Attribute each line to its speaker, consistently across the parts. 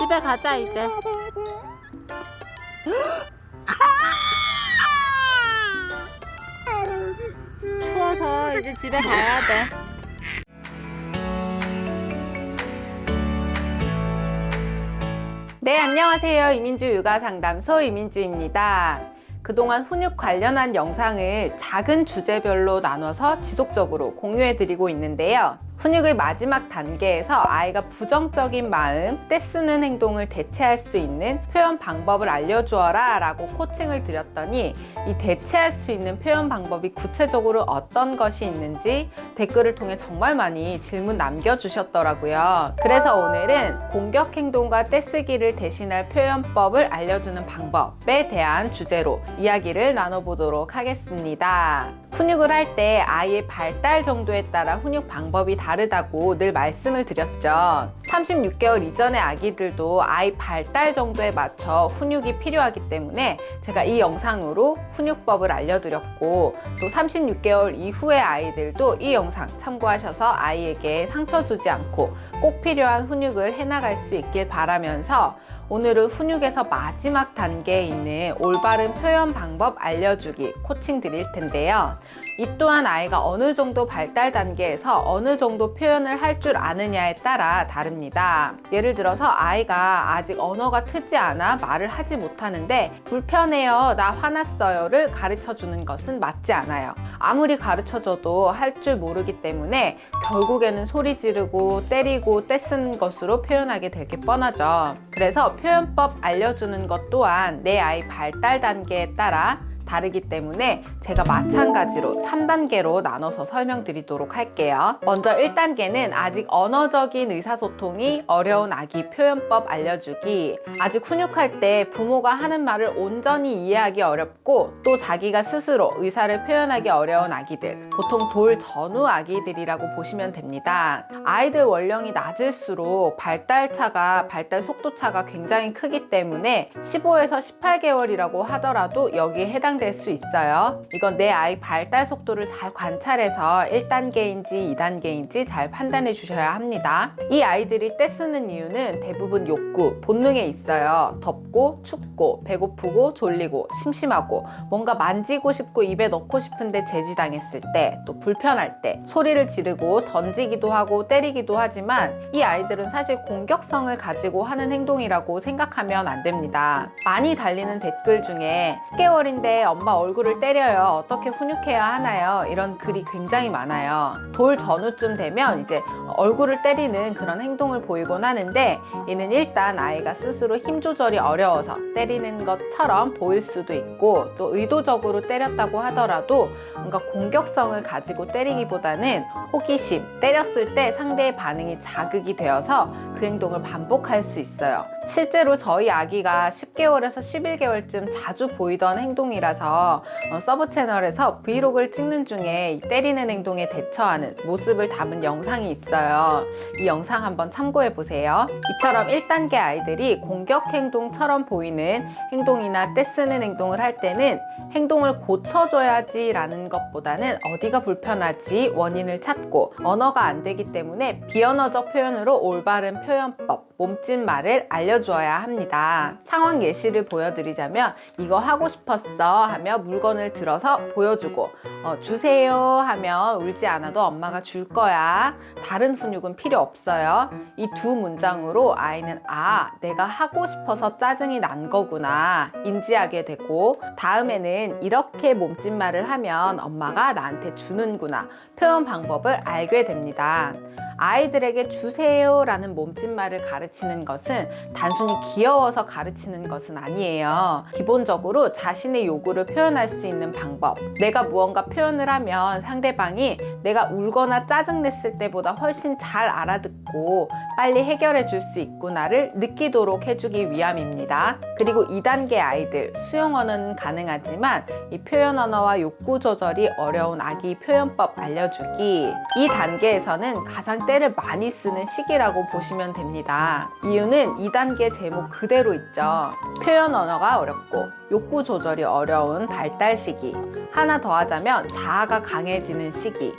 Speaker 1: 집에 가자 이제. 추워서 이제 집에 가야 돼.
Speaker 2: 네, 안녕하세요. 이민주 육아상담소 이민주입니다. 그동안 훈육 관련한 영상을 작은 주제별로 나눠서 지속적으로 공유해드리고 있는데요. 훈육의 마지막 단계에서 아이가 부정적인 마음, 떼쓰는 행동을 대체할 수 있는 표현 방법을 알려주어라 라고 코칭을 드렸더니 이 대체할 수 있는 표현 방법이 구체적으로 어떤 것이 있는지 댓글을 통해 정말 많이 질문 남겨주셨더라고요. 그래서 오늘은 공격 행동과 떼쓰기를 대신할 표현법을 알려주는 방법에 대한 주제로 이야기를 나눠보도록 하겠습니다. 훈육을 할 때 아이의 발달 정도에 따라 훈육 방법이 다르다고 늘 말씀을 드렸죠. 36개월 이전의 아기들도 아이 발달 정도에 맞춰 훈육이 필요하기 때문에 제가 이 영상으로 훈육법을 알려드렸고, 또 36개월 이후의 아이들도 이 영상 참고하셔서 아이에게 상처 주지 않고 꼭 필요한 훈육을 해나갈 수 있길 바라면서 오늘은 훈육에서 마지막 단계에 있는 올바른 표현 방법 알려주기 코칭 드릴 텐데요. 이 또한 아이가 어느 정도 발달 단계에서 어느 정도 표현을 할 줄 아느냐에 따라 다릅니다. 예를 들어서 아이가 아직 언어가 트지 않아 말을 하지 못하는데 불편해요, 나 화났어요를 가르쳐 주는 것은 맞지 않아요. 아무리 가르쳐줘도 할 줄 모르기 때문에 결국에는 소리 지르고 때리고 떼쓰는 것으로 표현하게 되게 뻔하죠. 그래서 표현법 알려주는 것 또한 내 아이 발달 단계에 따라 다르기 때문에 제가 마찬가지로 3단계로 나눠서 설명드리도록 할게요. 먼저 1단계는 아직 언어적인 의사소통이 어려운 아기 표현법 알려주기. 아직 훈육할 때 부모가 하는 말을 온전히 이해하기 어렵고 또 자기가 스스로 의사를 표현하기 어려운 아기들, 보통 돌 전후 아기들이라고 보시면 됩니다. 아이들 원령이 낮을수록 발달 속도차가 굉장히 크기 때문에 15에서 18개월이라고 하더라도 여기에 해당될 수 있어요. 이건 내 아이 발달 속도를 잘 관찰해서 1단계인지 2단계인지 잘 판단해 주셔야 합니다. 이 아이들이 떼쓰는 이유는 대부분 욕구, 본능에 있어요. 덥고 춥고 배고프고 졸리고 심심하고 뭔가 만지고 싶고 입에 넣고 싶은데 제지당했을 때, 또 불편할 때 소리를 지르고 던지기도 하고 때리기도 하지만 이 아이들은 사실 공격성을 가지고 하는 행동이라고 생각하면 안 됩니다. 많이 달리는 댓글 중에 10개월인데 엄마 얼굴을 때려요, 어떻게 훈육해야 하나요? 이런 글이 굉장히 많아요. 돌 전후쯤 되면 이제 얼굴을 때리는 그런 행동을 보이곤 하는데, 이는 일단 아이가 스스로 힘 조절이 어려워서 때리는 것처럼 보일 수도 있고, 또 의도적으로 때렸다고 하더라도 뭔가 공격성을 가지고 때리기보다는 호기심, 때렸을 때 상대의 반응이 자극이 되어서 그 행동을 반복할 수 있어요. 실제로 저희 아기가 10개월에서 11개월쯤 자주 보이던 행동이라서 서브 채널에서 브이로그를 찍는 중에 때리는 행동에 대처하는 모습을 담은 영상이 있어요. 이 영상 한번 참고해 보세요. 이처럼 1단계 아이들이 공격 행동처럼 보이는 행동이나 떼쓰는 행동을 할 때는 행동을 고쳐줘야지 라는 것보다는 어디가 불편하지 원인을 찾고, 언어가 안 되기 때문에 비언어적 표현으로 올바른 표현법, 몸짓말을 알려주어야 합니다. 상황 예시를 보여드리자면, 이거 하고 싶었어 하며 물건을 들어서 보여주고, 주세요 하면 울지 않아도 엄마가 줄 거야, 다른 훈육은 필요 없어요. 이 두 문장으로 아이는 내가 하고 싶어서 짜증이 난 거구나 인지하게 되고, 다음에는 이렇게 몸짓말을 하면 엄마가 나한테 주는구나 표현 방법을 알게 됩니다. 아이들에게 주세요 라는 몸짓말을 가르치는 것은 단순히 귀여워서 가르치는 것은 아니에요. 기본적으로 자신의 요구를 표현할 수 있는 방법, 내가 무언가 표현을 하면 상대방이 내가 울거나 짜증냈을 때보다 훨씬 잘 알아듣고 빨리 해결해 줄 수 있구나를 느끼도록 해주기 위함입니다. 그리고 2단계 아이들, 수용 언어는 가능하지만 이 표현 언어와 욕구 조절이 어려운 아기 표현법 알려주기. 이 단계에서는 가장 때를 많이 쓰는 시기라고 보시면 됩니다. 이유는 2단계 제목 그대로 있죠. 표현 언어가 어렵고 욕구 조절이 어려운 발달 시기, 하나 더 하자면 자아가 강해지는 시기.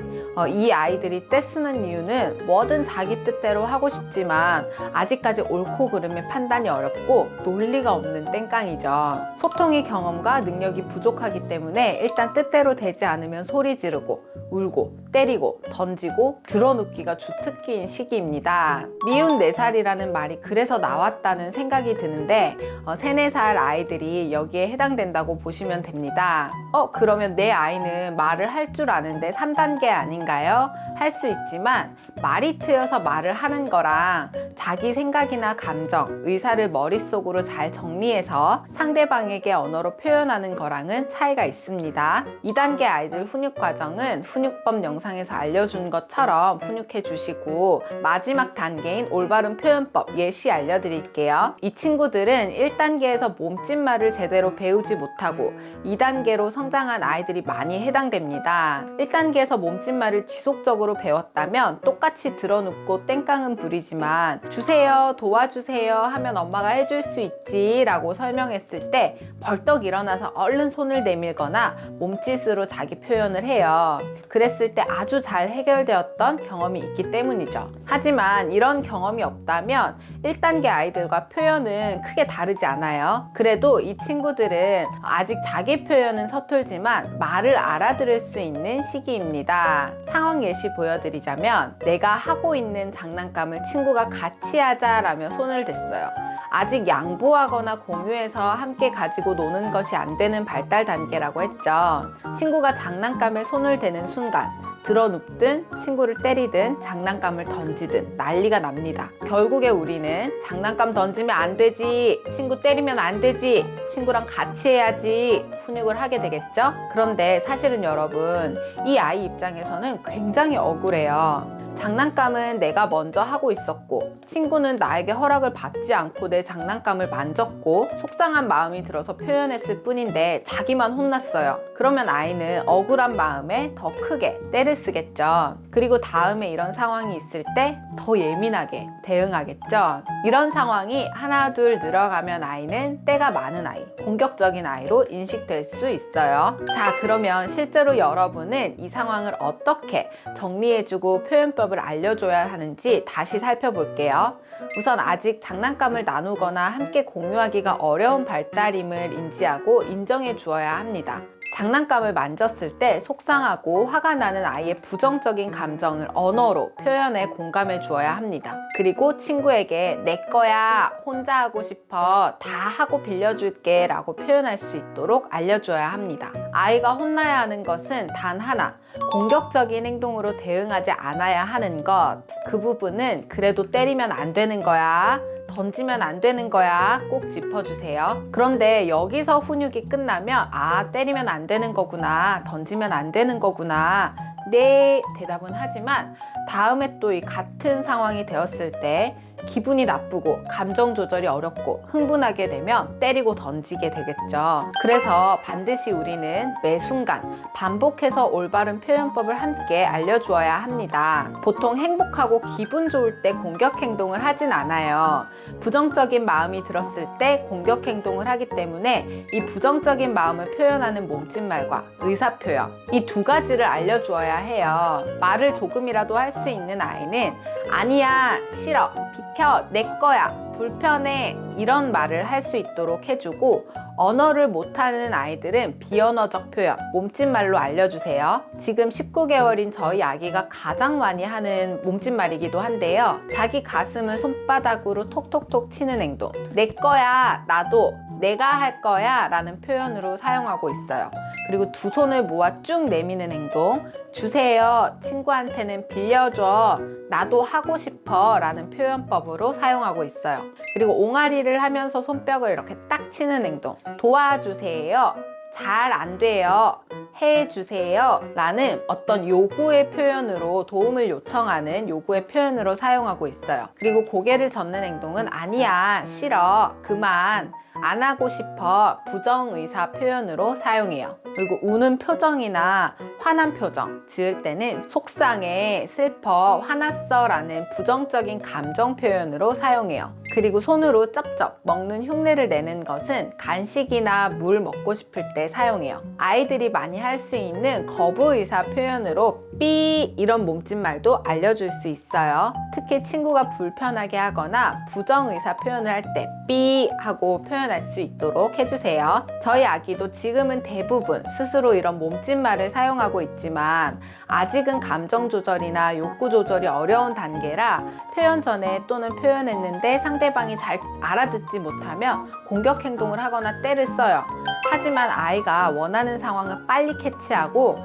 Speaker 2: 이 아이들이 떼쓰는 이유는 뭐든 자기 뜻대로 하고 싶지만 아직까지 옳고 그름의 판단이 어렵고 논리가 없는 땡깡이죠. 소통의 경험과 능력이 부족하기 때문에 일단 뜻대로 되지 않으면 소리 지르고 울고 때리고 던지고 드러눕기가 주특기인 시기입니다. 미운 4살이라는 말이 그래서 나왔다는 생각이 드는데 3, 4살 아이들이 여기에 해당된다고 보시면 됩니다. 그러면 내 아이는 말을 할 줄 아는데 3단계 아닌가요? 할 수 있지만 말이 트여서 말을 하는 거랑 자기 생각이나 감정, 의사를 머릿속으로 잘 정리해서 상대방에게 언어로 표현하는 거랑은 차이가 있습니다. 2단계 아이들 훈육 과정은 훈육법 영상에서 알려준 것처럼 훈육해 주시고 마지막 단계인 올바른 표현법 예시 알려드릴게요. 이 친구들은 1단계에서 몸짓말을 제대로 배우지 못하고 2단계로 성장한 아이들이 많이 해당됩니다. 1단계에서 몸짓말을 지속적으로 배웠다면 똑같이 드러눕고 땡깡은 부리지만 주세요, 도와주세요 하면 엄마가 해줄 수 있지 라고 설명했을 때 벌떡 일어나서 얼른 손을 내밀거나 몸짓으로 자기 표현을 해요. 그랬을 때 아주 잘 해결되었던 경험이 있기 때문이죠. 하지만 이런 경험이 없다면 1단계 아이들과 표현은 크게 다르지 않아요. 그래도 이 친구들은 아직 자기 표현은 서툴지만 말을 알아들을 수 있는 시기입니다. 상황 예시 보여드리자면 내가 하고 있는 장난감을 친구가 같이 하자라며 손을 댔어요. 아직 양보하거나 공유해서 함께 가지고 노는 것이 안 되는 발달 단계라고 했죠. 친구가 장난감에 손을 대는 순간 드러눕든 친구를 때리든 장난감을 던지든 난리가 납니다. 결국에 우리는 장난감 던지면 안 되지, 친구 때리면 안 되지, 친구랑 같이 해야지 훈육을 하게 되겠죠? 그런데 사실은 여러분, 이 아이 입장에서는 굉장히 억울해요. 장난감은 내가 먼저 하고 있었고 친구는 나에게 허락을 받지 않고 내 장난감을 만졌고 속상한 마음이 들어서 표현했을 뿐인데 자기만 혼났어요. 그러면 아이는 억울한 마음에 더 크게 때를 쓰겠죠. 그리고 다음에 이런 상황이 있을 때 더 예민하게 대응하겠죠. 이런 상황이 하나 둘 늘어가면 아이는 때가 많은 아이, 공격적인 아이로 인식될 수 있어요. 자, 그러면 실제로 여러분은 이 상황을 어떻게 정리해주고 표현법을 알려줘야 하는지 다시 살펴볼게요. 우선 아직 장난감을 나누거나 함께 공유하기가 어려운 발달임을 인지하고 인정해 주어야 합니다. 장난감을 만졌을 때 속상하고 화가 나는 아이의 부정적인 감정을 언어로 표현해 공감해 주어야 합니다. 그리고 친구에게 내 거야, 혼자 하고 싶어, 다 하고 빌려줄게 라고 표현할 수 있도록 알려줘야 합니다. 아이가 혼나야 하는 것은 단 하나, 공격적인 행동으로 대응하지 않아야 하는 것. 그 부분은 그래도 때리면 안 되는 거야, 던지면 안 되는 거야 꼭 짚어주세요. 그런데 여기서 훈육이 끝나면 때리면 안 되는 거구나, 던지면 안 되는 거구나, 네 대답은 하지만 다음에 또 이 같은 상황이 되었을 때 기분이 나쁘고 감정 조절이 어렵고 흥분하게 되면 때리고 던지게 되겠죠. 그래서 반드시 우리는 매 순간 반복해서 올바른 표현법을 함께 알려주어야 합니다. 보통 행복하고 기분 좋을 때 공격 행동을 하진 않아요. 부정적인 마음이 들었을 때 공격 행동을 하기 때문에 이 부정적인 마음을 표현하는 몸짓말과 의사표현, 이 두 가지를 알려주어야 해요. 말을 조금이라도 할 수 있는 아이는 아니야, 싫어, 비켜, 내 거야, 불편해 이런 말을 할 수 있도록 해주고, 언어를 못하는 아이들은 비언어적 표현, 몸짓말로 알려주세요. 지금 19개월인 저희 아기가 가장 많이 하는 몸짓말이기도 한데요. 자기 가슴을 손바닥으로 톡톡톡 치는 행동, 내 거야, 나도, 내가 할 거야 라는 표현으로 사용하고 있어요. 그리고 두 손을 모아 쭉 내미는 행동, 주세요, 친구한테는 빌려줘, 나도 하고 싶어 라는 표현법으로 사용하고 있어요. 그리고 옹알이를 하면서 손뼉을 이렇게 딱 치는 행동, 도와주세요, 잘 안 돼요, 해주세요 라는 어떤 요구의 표현으로, 도움을 요청하는 요구의 표현으로 사용하고 있어요. 그리고 고개를 젓는 행동은 아니야, 싫어, 그만, 안 하고 싶어 부정의사 표현으로 사용해요. 그리고 우는 표정이나 화난 표정 지을 때는 속상해, 슬퍼, 화났어 라는 부정적인 감정 표현으로 사용해요. 그리고 손으로 쩝쩝 먹는 흉내를 내는 것은 간식이나 물 먹고 싶을 때 사용해요. 아이들이 많이 할 수 있는 거부 의사 표현으로 삐 이런 몸짓말도 알려줄 수 있어요. 특히 친구가 불편하게 하거나 부정 의사 표현을 할 때 삐 하고 표현할 수 있도록 해주세요. 저희 아기도 지금은 대부분 스스로 이런 몸짓말을 사용하고 있지만 아직은 감정 조절이나 욕구 조절이 어려운 단계라 표현 전에 또는 표현했는데 상대방이 잘 알아듣지 못하면 공격 행동을 하거나 때를 써요. 하지만 아이가 원하는 상황을 빨리 캐치하고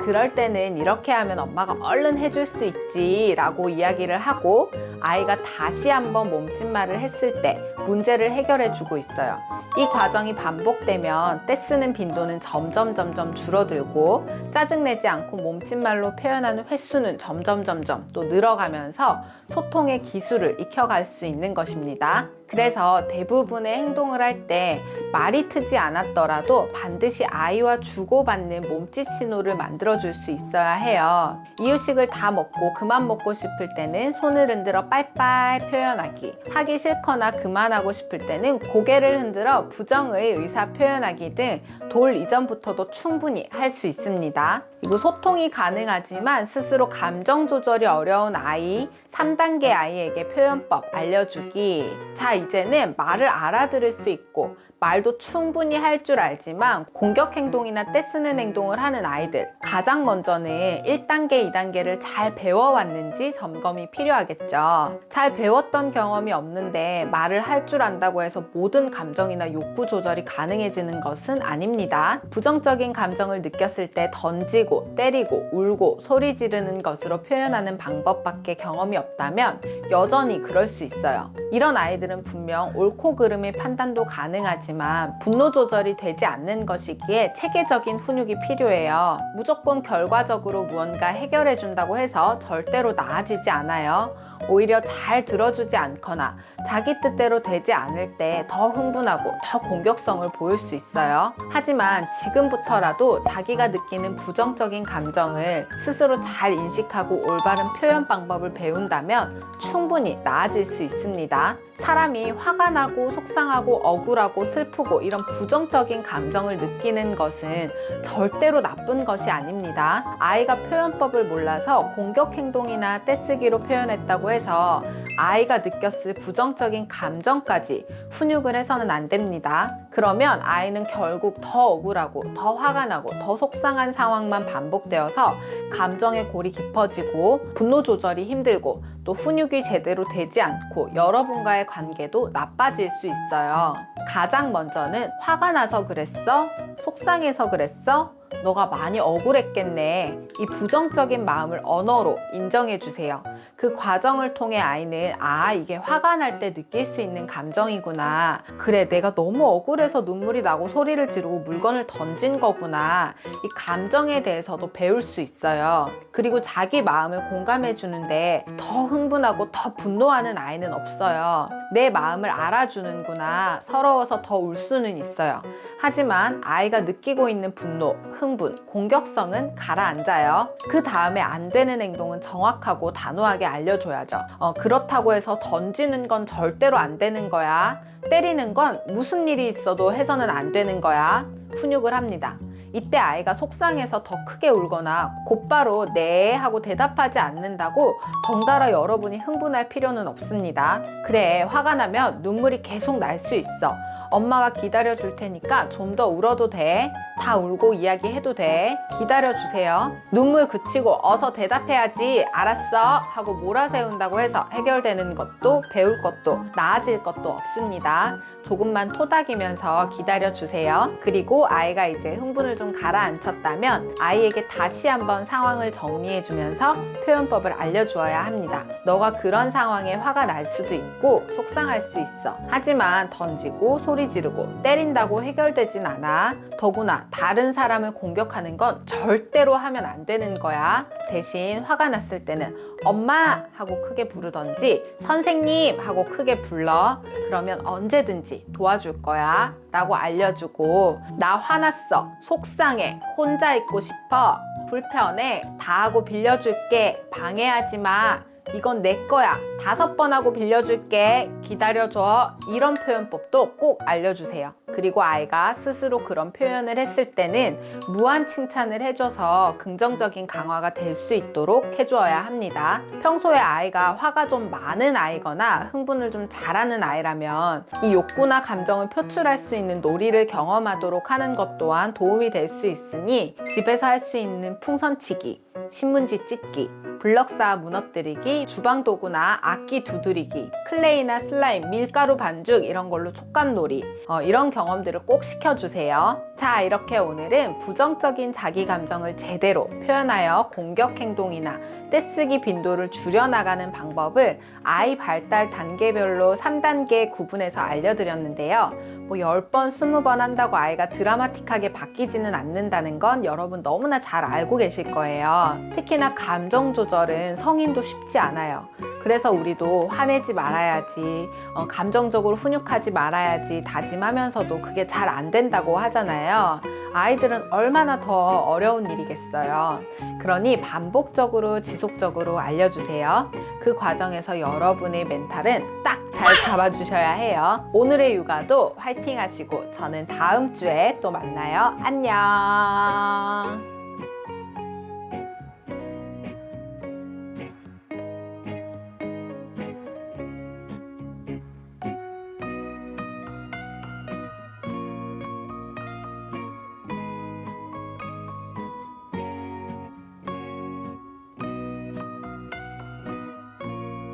Speaker 2: 그럴 때는 이렇게 하면 엄마가 얼른 해줄 수 있지 라고 이야기를 하고 아이가 다시 한번 몸짓말을 했을 때 문제를 해결해 주고 있어요. 이 과정이 반복되면 떼쓰는 빈도는 점점 줄어들고 짜증내지 않고 몸짓말로 표현하는 횟수는 점점 또 늘어가면서 소통의 기술을 익혀갈 수 있는 것입니다. 그래서 대부분의 행동을 할 때 말이 트지 않았더라도 반드시 아이와 주고받는 몸짓 신호를 만들어줄 수 있어야 해요. 이유식을 다 먹고 그만 먹고 싶을 때는 손을 흔들어 빠이빠이 표현하기, 하기 싫거나 그만하고 싶을 때는 고개를 흔들어 부정의 의사 표현하기 등 돌 이전부터도 충분히 할 수 있습니다. 그리고 소통이 가능하지만 스스로 감정 조절이 어려운 아이, 3단계 아이에게 표현법 알려주기. 자, 이제는 말을 알아들을 수 있고 말도 충분히 할 줄 알지만 공격 행동이나 떼쓰는 행동을 하는 아이들, 가장 먼저는 1단계, 2단계를 잘 배워왔는지 점검이 필요하겠죠. 잘 배웠던 경험이 없는데 말을 할 줄 안다고 해서 모든 감정이나 욕구 조절이 가능해지는 것은 아닙니다. 부정적인 감정을 느꼈을 때 던지고 때리고 울고 소리 지르는 것으로 표현하는 방법밖에 경험이 없다면 여전히 그럴 수 있어요. 이런 아이들은 분명 옳고 그름의 판단도 가능하지만 분노 조절이 되지 않는 것이기에 체계적인 훈육이 필요해요. 무조건 결과적으로 무언가 해결해 준다고 해서 절대로 나아지지 않아요. 오히려 잘 들어주지 않거나 자기 뜻대로 되지 않을 때 더 흥분하고 더 공격성을 보일 수 있어요. 하지만 지금부터라도 자기가 느끼는 부정적인 감정을 스스로 잘 인식하고 올바른 표현 방법을 배운다면 충분히 나아질 수 있습니다. 사람이 화가 나고 속상하고 억울하고 슬프고 이런 부정적인 감정을 느끼는 것은 절대로 나쁜 것이 아닙니다. 아이가 표현법을 몰라서 공격 행동이나 떼쓰기로 표현했다고 해서 아이가 느꼈을 부정적인 감정까지 훈육을 해서는 안 됩니다. 그러면 아이는 결국 더 억울하고 더 화가 나고 더 속상한 상황만 반복되어서 감정의 골이 깊어지고 분노 조절이 힘들고 또 훈육이 제대로 되지 않고 여러분과의 관계도 나빠질 수 있어요. 가장 먼저는 화가 나서 그랬어? 속상해서 그랬어? 너가 많이 억울했겠네. 이 부정적인 마음을 언어로 인정해 주세요. 그 과정을 통해 아이는 이게 화가 날 때 느낄 수 있는 감정이구나. 그래, 내가 너무 억울해서 눈물이 나고 소리를 지르고 물건을 던진 거구나. 이 감정에 대해서도 배울 수 있어요. 그리고 자기 마음을 공감해 주는데 더 흥분하고 더 분노하는 아이는 없어요. 내 마음을 알아주는구나. 서러워서 더 울 수는 있어요. 하지만 아이가 느끼고 있는 분노, 흥분, 공격성은 가라앉아요. 그 다음에 안 되는 행동은 정확하고 단호하게 알려줘야죠. 그렇다고 해서 던지는 건 절대로 안 되는 거야. 때리는 건 무슨 일이 있어도 해서는 안 되는 거야. 훈육을 합니다. 이때 아이가 속상해서 더 크게 울거나 곧바로 네 하고 대답하지 않는다고 덩달아 여러분이 흥분할 필요는 없습니다. 그래, 화가 나면 눈물이 계속 날 수 있어. 엄마가 기다려 줄 테니까 좀 더 울어도 돼. 다 울고 이야기해도 돼. 기다려 주세요. 눈물 그치고 어서 대답해야지. 알았어 하고 몰아세운다고 해서 해결되는 것도 배울 것도 나아질 것도 없습니다. 조금만 토닥이면서 기다려 주세요. 그리고 아이가 이제 흥분을 좀 가라앉혔다면 아이에게 다시 한번 상황을 정리해 주면서 표현법을 알려주어야 합니다. 너가 그런 상황에 화가 날 수도 있고 속상할 수 있어. 하지만 던지고 소리 지르고 때린다고 해결되진 않아. 더구나 다른 사람을 공격하는 건 절대로 하면 안 되는 거야. 대신 화가 났을 때는 엄마 하고 크게 부르던지 선생님 하고 크게 불러. 그러면 언제든지 도와줄 거야 라고 알려주고, 나 화났어, 속상해, 혼자 있고 싶어, 불편해, 다 하고 빌려줄게, 방해하지 마, 이건 내 거야, 5번 하고 빌려줄게, 기다려줘, 이런 표현법도 꼭 알려주세요. 그리고 아이가 스스로 그런 표현을 했을 때는 무한 칭찬을 해줘서 긍정적인 강화가 될 수 있도록 해주어야 합니다. 평소에 아이가 화가 좀 많은 아이거나 흥분을 좀 잘하는 아이라면 이 욕구나 감정을 표출할 수 있는 놀이를 경험하도록 하는 것 또한 도움이 될 수 있으니, 집에서 할 수 있는 풍선치기, 신문지 찢기, 블럭 쌓아 무너뜨리기, 주방 도구나 악기 두드리기, 클레이나 슬라임, 밀가루 반죽 이런 걸로 촉감놀이, 이런 경험들을 꼭 시켜주세요. 자, 이렇게 오늘은 부정적인 자기 감정을 제대로 표현하여 공격 행동이나 떼쓰기 빈도를 줄여나가는 방법을 아이 발달 단계별로 3단계 구분해서 알려드렸는데요. 뭐 10번, 20번 한다고 아이가 드라마틱하게 바뀌지는 않는다는 건 여러분 너무나 잘 알고 계실 거예요. 특히나 감정 조절은 성인도 쉽지 않아요. 그래서 우리도 화내지 말아야지, 감정적으로 훈육하지 말아야지 다짐하면서도 그게 잘 안 된다고 하잖아요. 아이들은 얼마나 더 어려운 일이겠어요. 그러니 반복적으로 지속적으로 알려주세요. 그 과정에서 여러분의 멘탈은 딱 잘 잡아주셔야 해요. 오늘의 육아도 화이팅 하시고 저는 다음 주에 또 만나요. 안녕.